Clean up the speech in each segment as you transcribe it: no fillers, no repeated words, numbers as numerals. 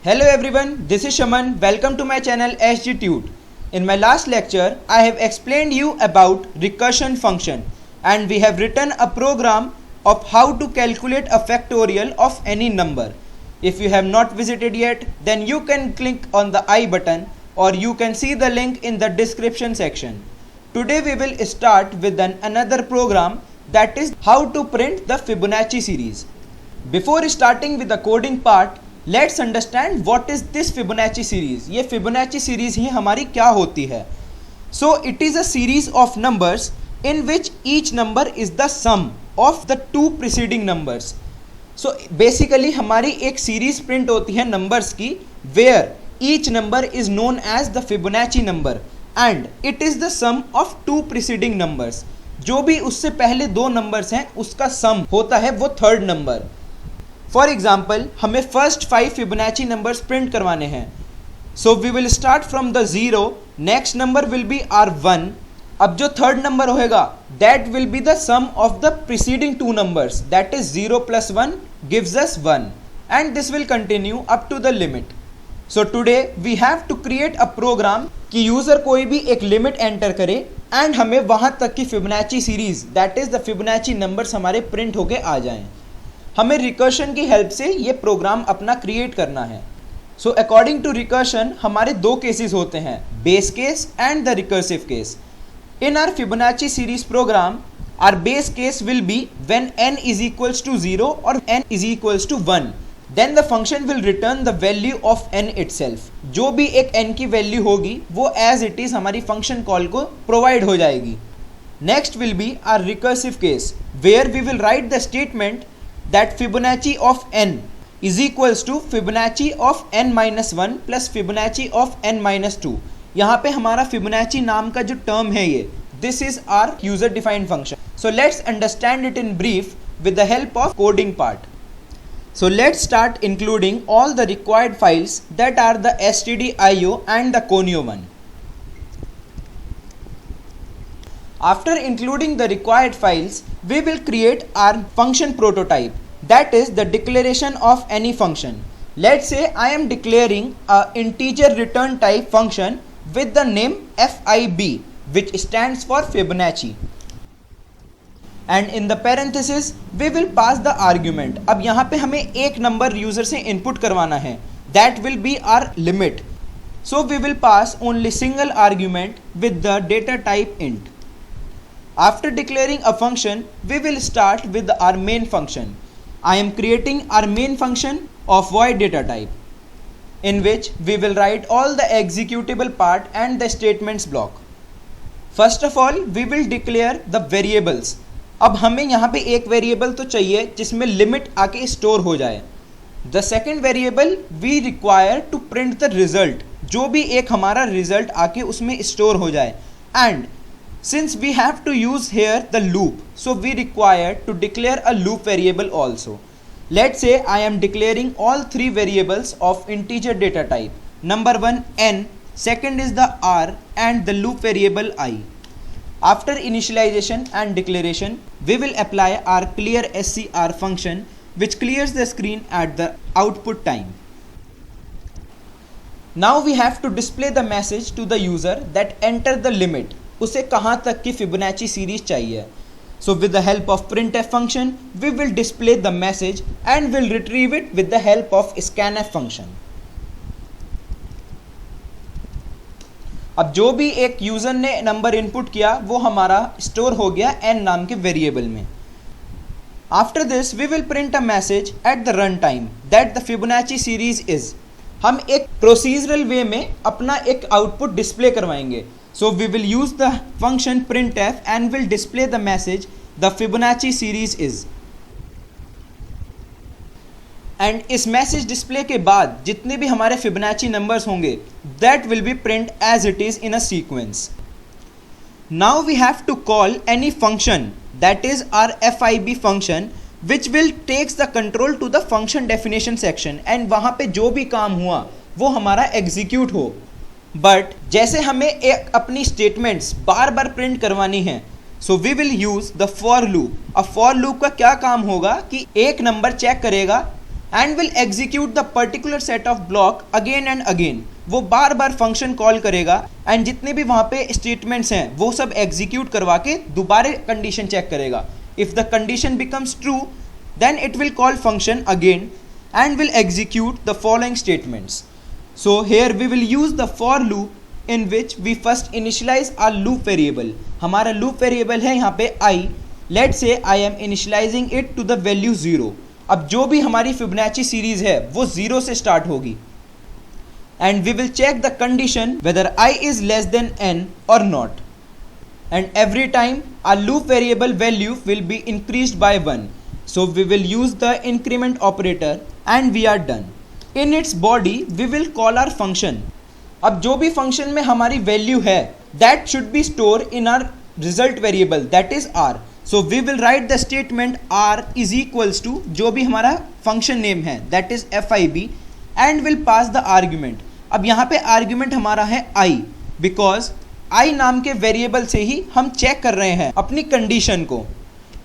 Hello everyone, this is Shaman. Welcome to my channel SG Tute. In my last lecture, I have explained you about recursion function and we have written a program of how to calculate a factorial of any number. If you have not visited yet, then you can click on the I button or you can see the link in the description section. Today we will start with another program, that is how to print the Fibonacci series. Before starting with the coding part, let's understand what is this Fibonacci series. ये Fibonacci series ही हमारी क्या होती है? So it is a series of numbers in which each number is the sum of the two preceding numbers. So basically हमारी एक series print होती है numbers की, where each number is known as the Fibonacci number and it is the sum of two preceding numbers. जो भी उससे पहले दो numbers हैं उसका sum होता है वो third number. फॉर एग्जाम्पल हमें फर्स्ट 5 फिबोनाची नंबर्स प्रिंट करवाने हैं. So we will start from the 0. Next number will be are 1. अब जो थर्ड नंबर होएगा that will be the sum of the preceding two numbers, that is 0 + 1 gives us 1 and this will continue up to the limit. So today we have to create a program कि user कोई भी एक limit enter करे and हमें वहां तक की Fibonacci series, that is the Fibonacci numbers हमारे प्रिंट होके आ जाएं. हमें रिकर्शन की हेल्प से ये प्रोग्राम अपना क्रिएट करना है. सो अकॉर्डिंग टू रिकर्शन हमारे दो केसेस होते हैं, base case and the recursive case. In our Fibonacci series program our base case will be when n is equals to 0 और n is equals to 1. Then the function will return the value of n itself. जो भी एक n की value होगी वो as it is हमारी function call को provide हो जाएगी. Next will be our recursive case where we will right the statement that Fibonacci of n is equals to Fibonacci of n minus 1 plus Fibonacci of n minus 2. यहाँ पे हमारा Fibonacci नाम का जो term है ये, this is our user defined function. So let's understand it in brief with the help of coding part. So let's start including all the required files that are the stdio and the conio one. After including the required files, we will create our function prototype, that is the declaration of any function. Let's say I am declaring a integer return type function with the name FIB, which stands for Fibonacci. And in the parenthesis we will pass the argument. अब यहाँ पे हमें एक number user से input करवाना है, that will be our limit. So we will pass only single argument with the data type int. After declaring a function, we will start with our main function. I am creating our main function of void data type, in which we will write all the executable part and the statements block. First of all, we will declare the variables. अब हमें यहाँ पे एक variable तो चाहिए जिसमें limit आके store हो जाए. The second variable we require to print the result, जो भी एक हमारा रिजल्ट आके उसमें स्टोर हो जाए. And since we have to use here the loop, so we require to declare a loop variable also. Let's say I am declaring all three variables of integer data type. Number 1 n, second is the r and the loop variable I. After initialization and declaration, we will apply our clear scr function which clears the screen at the output time. Now we have to display the message to the user that enter the limit. उसे कहाँ तक की Fibonacci series चाहिए. So with the help of printf function, we will display the message and will retrieve it with the help of scanf function. अब जो भी एक user ने नंबर इनपुट किया वो हमारा स्टोर हो गया n नाम के वेरिएबल में. After this we will print a message at the run time that the Fibonacci series is. हम एक प्रोसीजरल वे में अपना एक आउटपुट डिस्प्ले करवाएंगे. So we will use the function printf and will display the message the Fibonacci series is. And इस message display के बाद जितने भी हमारे Fibonacci नंबर्स होंगे that will be print as it is in a sequence. Now we have to call any function, that is our FIB function, which will takes the control to the function definition section and वहाँ पे जो भी काम हुआ वो हमारा execute हो. But जैसे हमें एक अपनी स्टेटमेंट्स बार बार प्रिंट करवानी है, so we will use the for loop. अब फॉर लूप का क्या काम होगा कि एक नंबर चेक करेगा and will execute the particular set of block again and again. वो बार बार फंक्शन कॉल करेगा एंड जितने भी वहाँ पे स्टेटमेंट्स हैं वो सब एग्जीक्यूट करवा के दोबारा कंडीशन चेक करेगा। If the condition becomes true then it will call function again and will execute the following statements. So here we will use the for loop in which we first initialize our loop variable. हमारा loop variable है यहाँ पे I. Let's say I am initializing it to the value 0. अब जो भी हमारी Fibonacci series है वो 0 से start होगी and we will check the condition whether I is less than n or not, and every time our loop variable value will be increased by 1. So we will use the increment operator and we are done. In its body we will call our function. अब जो भी function में हमारी value है that should be stored in our result variable, that is r. So we will write the statement r is equals to जो भी हमारा function name है that is fib and will pass the argument. अब यहाँ पे argument हमारा है I because I नाम के variable से ही हम check कर रहे हैं अपनी condition को,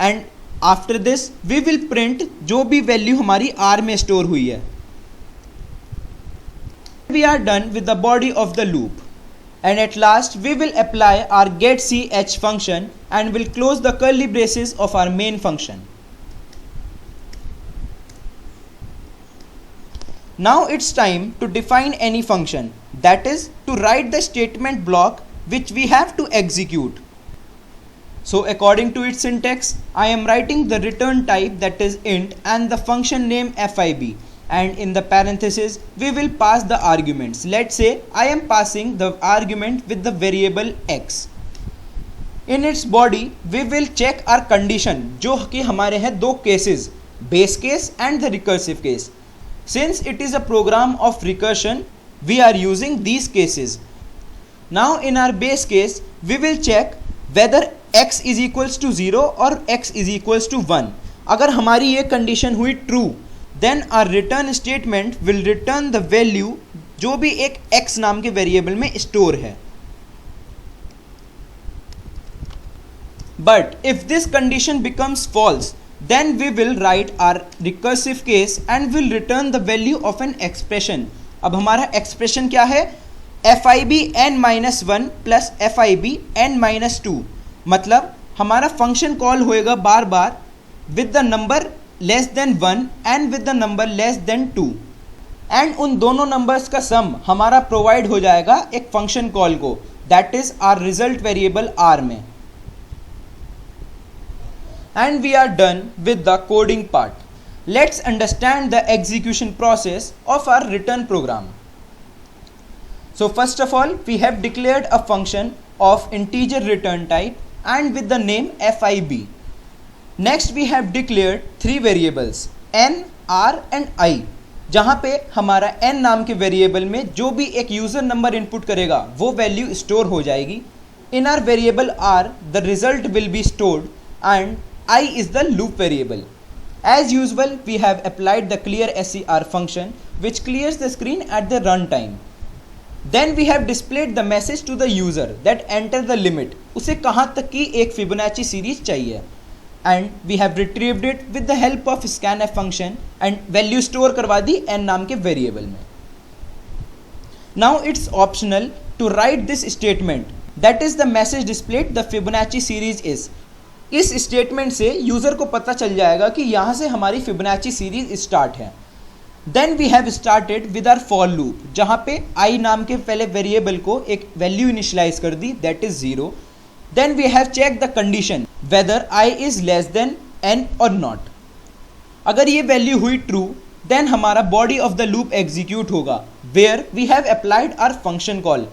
and after this we will print जो भी वैल्यू हमारी आर में स्टोर हुई है। We are done with the body of the loop and at last we will apply our get C H function and will close the curly braces of our main function. Now it's time to define any function, that is to write the statement block which we have to execute. So according to its syntax, I am writing the return type that is int and the function name fib, and in the parenthesis we will pass the arguments. Let's say I am passing the argument with the variable x. In its body we will check our condition जो कि हमारे हैं दो cases, base case and the recursive case. Since it is a program of recursion, we are using these cases. Now in our base case we will check whether x is equals to 0 और x is equals to 1. अगर हमारी ये condition हुई true then our return statement will return the value जो भी एक x नाम के वेरिएबल में स्टोर है। But if this condition becomes false then we will write our recursive case and will return the value of an expression. अब हमारा expression क्या है? fib n-1 plus fib n-2, मतलब हमारा फंक्शन कॉल होएगा बार बार with the number less than 1 and with the number less than 2, and उन दोनों नंबर्स का सम हमारा प्रोवाइड हो जाएगा एक फंक्शन कॉल को, that is our result variable r में। And we are done with the coding part. Let's understand the execution process of our return program. So first of all we have declared a function of integer return type and with the name fib. Next we have declared three variables n, r and I, जहाँ पे हमारा n नाम के variable में जो भी एक user number input करेगा वो वैल्यू स्टोर हो जाएगी। In our variable r the result will be stored and I is the loop variable. As usual we have applied the clear ser function which clears the screen at the runtime. Then we have displayed the message to the user that enter the limit, उसे कहाँ तक की एक Fibonacci series चाहिए, and we have retrieved it with the help of scanf function and value store करवा दी n नाम के variable में। Now it's optional to write this statement, that is the message displayed the Fibonacci series is. इस statement से user को पता चल जाएगा कि यहाँ से हमारी Fibonacci series start है। Then we have started with our for loop, जहाँ पे I नाम के पहले वेरिएबल को एक वैल्यू इनिशियलाइज कर दी that is 0. Then we have checked the condition whether I is less than n or not. अगर ये वैल्यू हुई ट्रू देन हमारा body of the loop execute होगा where we have applied our function call.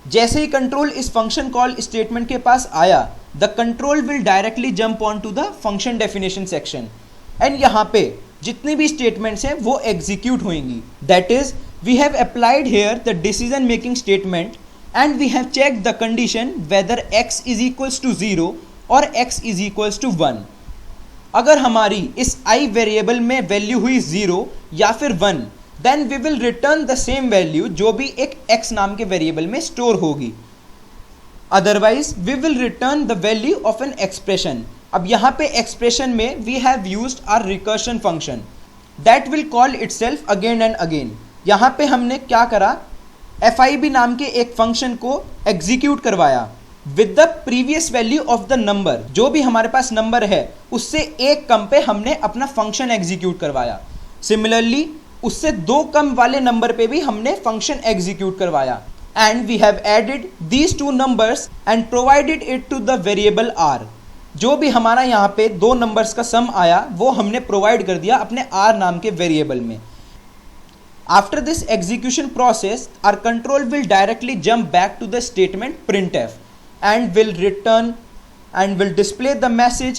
जैसे ही control इस function call statement के पास आया the control will directly jump on to the function definition section, and यहाँ पे जितनी भी स्टेटमेंट्स हैं वो एग्जीक्यूट होंगी। That is we have applied here the decision making statement and we have check the condition whether x is equals to 0 और x is equals to 1। अगर हमारी इस i वेरिएबल में वैल्यू हुई 0 या फिर 1 then we will return the same value जो भी एक x नाम के वेरिएबल में स्टोर होगी, otherwise we will return the value of an expression. अब यहाँ पे एक्सप्रेशन में we have used our recursion function. that will call itself again and again. यहाँ पे हमने क्या करा, fib नाम के एक फंक्शन को एग्जीक्यूट करवाया with the previous value of the number. जो भी हमारे पास नंबर है उससे एक कम पे हमने अपना फंक्शन एग्जीक्यूट करवाया. सिमिलरली उससे दो कम वाले नंबर पे भी हमने फंक्शन एग्जीक्यूट करवाया. And we have added these two numbers and provided it to the variable r. जो भी हमारा यहाँ पे दो नंबर्स का सम आया वो हमने प्रोवाइड कर दिया अपने आर नाम के वेरिएबल में. After this execution process our control will directly jump back to the statement printf and will return and will display the message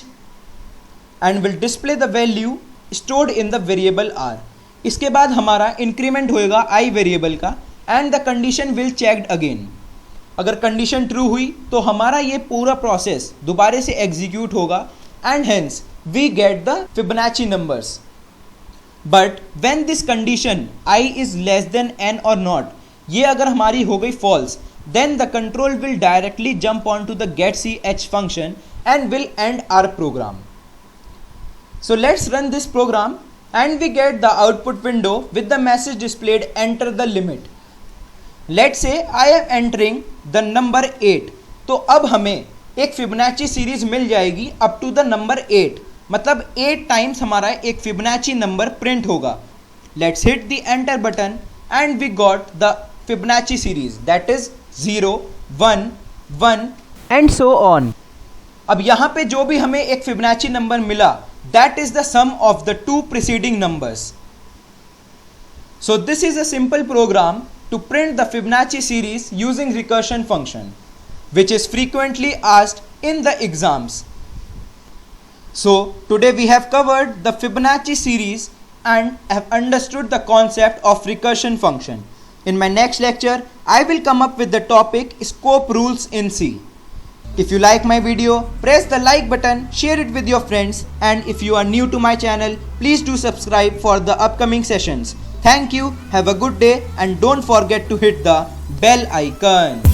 and will display the value stored in the variable r. इसके बाद हमारा increment होएगा i variable का and the condition will checked again. अगर condition true हुई तो हमारा ये पूरा प्रोसेस दोबारा से एग्जीक्यूट होगा and hence we get the Fibonacci numbers. But when this condition i is less than n और नॉट, ये अगर हमारी हो गई false, then the control will directly jump onto the getch function and will end our program. So let's run this program and we get the output window with the message displayed enter the limit. Let's say I am entering the number 8. तो अब हमें एक Fibonacci series मिल जाएगी up to the number 8. मतलब 8 times हमारा एक Fibonacci number print होगा. Let's hit the enter button and we got the Fibonacci series that is 0, 1, 1 and so on. अब यहाँ पे जो भी हमें एक फिबोनाची नंबर मिला that is the sum of the two preceding numbers. So this is a simple program to print the Fibonacci series using recursion function, which is frequently asked in the exams. So today we have covered the Fibonacci series and have understood the concept of recursion function. In my next lecture, I will come up with the topic scope rules in C. If you like my video, press the like button, share it with your friends, and if you are new to my channel, please do subscribe for the upcoming sessions. Thank you, have a good day, and don't forget to hit the bell icon.